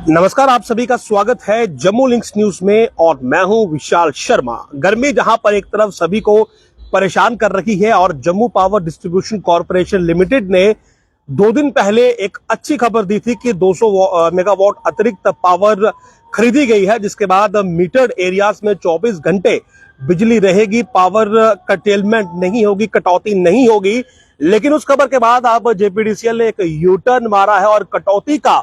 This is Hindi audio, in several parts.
नमस्कार, आप सभी का स्वागत है जम्मू लिंक्स न्यूज में और मैं हूं विशाल शर्मा। गर्मी जहां पर एक तरफ सभी को परेशान कर रही है और Jammu power distribution corporation limited ने 2 दिन पहले एक अच्छी खबर दी थी कि 200 मेगावाट अतिरिक्त पावर खरीदी गई है, जिसके बाद मीटर्ड एरियाज में 24 घंटे बिजली रहेगी, पावर कटेलमेंट नहीं होगी, कटौती नहीं होगी। लेकिन उस खबर के बाद अब जेपीडीसीएल ने एक यू टर्न मारा है और कटौती का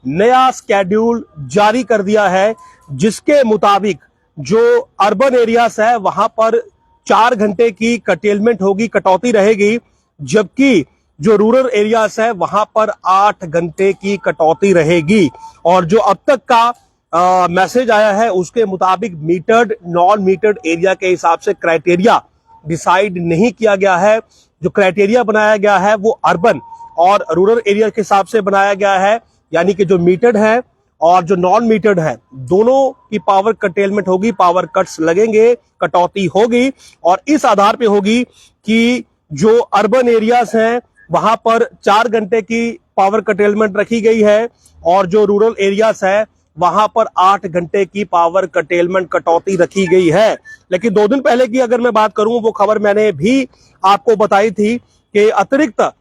नया स्केड्यूल जारी कर दिया है, जिसके मुताबिक जो अर्बन एरियाज है वहां पर 4 घंटे की कटेलमेंट होगी, कटौती रहेगी, जबकि जो रूरल एरियाज है वहां पर 8 घंटे की कटौती रहेगी। और जो अब तक का मैसेज आया है उसके मुताबिक मीटर्ड नॉन मीटर्ड एरिया के हिसाब से क्राइटेरिया डिसाइड नहीं किया गया है। जो क्राइटेरिया बनाया गया है वो अर्बन और रूरल एरिया के हिसाब से बनाया गया है, यानी कि जो मीटर्ड है और जो नॉन मीटर्ड है दोनों की पावर कटेलमेंट होगी, पावर कट्स लगेंगे, कटौती होगी। और इस आधार पे होगी कि जो अर्बन एरियाज हैं वहां पर 4 घंटे की पावर कटेलमेंट रखी गई है और जो रूरल एरियाज है वहां पर 8 घंटे की पावर कटेलमेंट कटौती रखी गई है। लेकिन 2 दिन पहले की अगर मैं बात करूं, वो खबर मैंने भी आपको बताई थी कि अतिरिक्त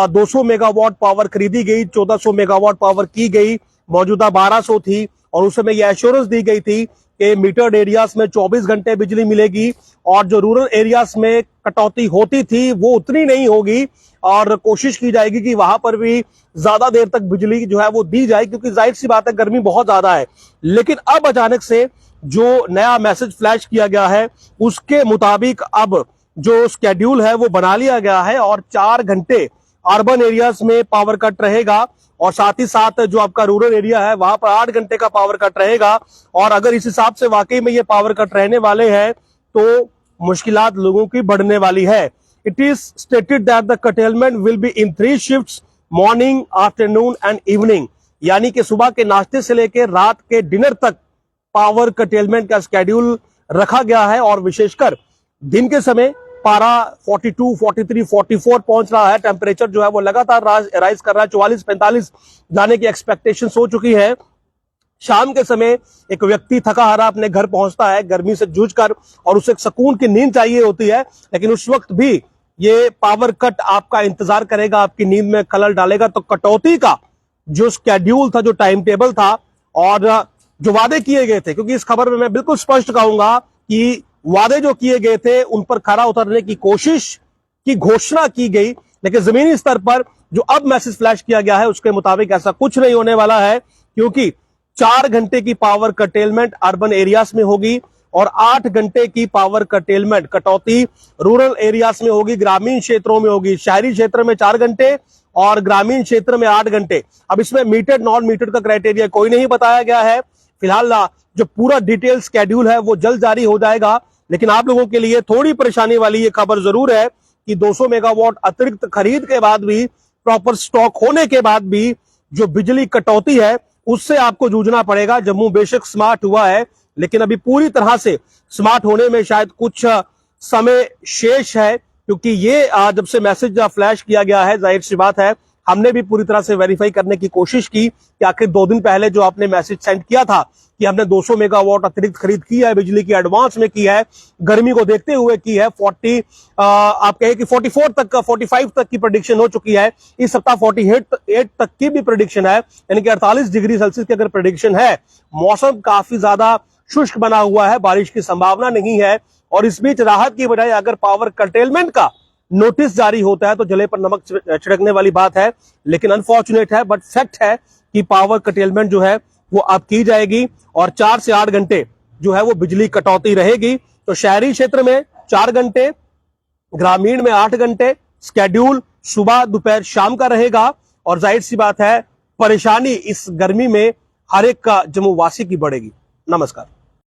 200 मेगावाट पावर खरीदी गई, 1400 मेगावाट पावर की गई, मौजूदा 1200 थी। और उस समय यह एश्योरेंस दी गई थी कि मीटर्ड एरियाज में 24 घंटे बिजली मिलेगी और जो रूरल एरियाज में कटौती होती थी वो उतनी नहीं होगी और कोशिश की जाएगी कि वहां पर भी ज्यादा देर तक बिजली जो है वो दी जाए, क्योंकि जाहिर सी बात है गर्मी बहुत ज्यादा है। लेकिन अब अचानक से जो नया मैसेज फ्लैश किया गया है उसके मुताबिक अब जो स्केड्यूल है वो बना लिया गया है और 4 घंटे अर्बन एरियाज में पावर कट रहेगा और साथ ही साथ जो आपका रूरल एरिया है वहां पर 8 घंटे का पावर कट रहेगा। और अगर इस हिसाब से वाकई में ये पावर कट रहने वाले हैं तो मुश्किलात लोगों की बढ़ने वाली है। It is stated that the curtailment will be in 3 shifts, morning, afternoon and evening, यानी कि सुबह के नाश्ते से लेकर रात के डिनर तक पावर कटेलमेंट का स्केड्यूल रखा गया है। और विशेषकर दिन के समय पारा 42, 43, 44 पहुंच रहा है, टेम्परेचर जो है वो लगातार राइज कर रहा है, 44-45 जाने की एक्सपेक्टेशन हो चुकी है। शाम के समय एक व्यक्ति थका हारा अपने घर पहुंचता है गर्मी से जूझकर और उसे सुकून की नींद चाहिए होती है, लेकिन उस वक्त भी ये पावर कट आपका इंतजार करेगा, आपकी नींद में खलल डालेगा। तो कटौती का जो स्केड्यूल था, जो टाइम टेबल था और जो वादे किए गए थे, क्योंकि इस खबर में मैं बिल्कुल स्पष्ट कहूंगा कि वादे जो किए गए थे उन पर खरा उतरने की कोशिश की घोषणा की गई, लेकिन जमीनी स्तर पर जो अब मैसेज फ्लैश किया गया है उसके मुताबिक ऐसा कुछ नहीं होने वाला है, क्योंकि 4 घंटे की पावर कटेलमेंट अर्बन एरियाज में होगी और 8 घंटे की पावर कटेलमेंट कटौती रूरल एरियाज में होगी, ग्रामीण क्षेत्रों में होगी। शहरी क्षेत्र में 4 घंटे और ग्रामीण क्षेत्र में 8 घंटे। अब इसमें मीटर्ड नॉन मीटर्ड का क्राइटेरिया कोई नहीं बताया गया है। फिलहाल जो पूरा डिटेल स्केड्यूल है वो जल्द जारी हो जाएगा, लेकिन आप लोगों के लिए थोड़ी परेशानी वाली ये खबर जरूर है कि 200 मेगावाट अतिरिक्त खरीद के बाद भी, प्रॉपर स्टॉक होने के बाद भी जो बिजली कटौती है उससे आपको जूझना पड़ेगा। जम्मू बेशक स्मार्ट हुआ है, लेकिन अभी पूरी तरह से स्मार्ट होने में शायद कुछ समय शेष है, क्योंकि ये जब से मैसेज फ्लैश किया गया है, जाहिर सी बात है हमने भी पूरी तरह से वेरीफाई करने की कोशिश की कि आखिर 2 दिन पहले जो आपने मैसेज सेंड किया था कि हमने 200 मेगावाट अतिरिक्त खरीद की है, बिजली की एडवांस में की है, गर्मी को देखते हुए की है, 40 आप कहे कि 44 तक, 45 तक की प्रेडिक्शन हो चुकी है, इस सप्ताह 48 तक की भी प्रेडिक्शन है, यानी कि 48 डिग्री सेल्सियस की अगर प्रेडिक्शन है। मौसम काफी ज्यादा शुष्क बना हुआ है, बारिश की संभावना नहीं है और इस बीच राहत की बजाय अगर पावर कर्टेलमेंट का नोटिस जारी होता है तो जले पर नमक छिड़कने वाली बात है। लेकिन अनफॉर्चुनेट है बट फैक्ट है कि पावर कर्टेलमेंट जो है वो अब की जाएगी और 4 से 8 घंटे जो है वो बिजली कटौती रहेगी। तो शहरी क्षेत्र में 4 घंटे, ग्रामीण में 8 घंटे, स्केड्यूल सुबह दोपहर शाम का रहेगा। और जाहिर सी बात है परेशानी इस गर्मी में हर एक का जम्मू वासी की बढ़ेगी। नमस्कार।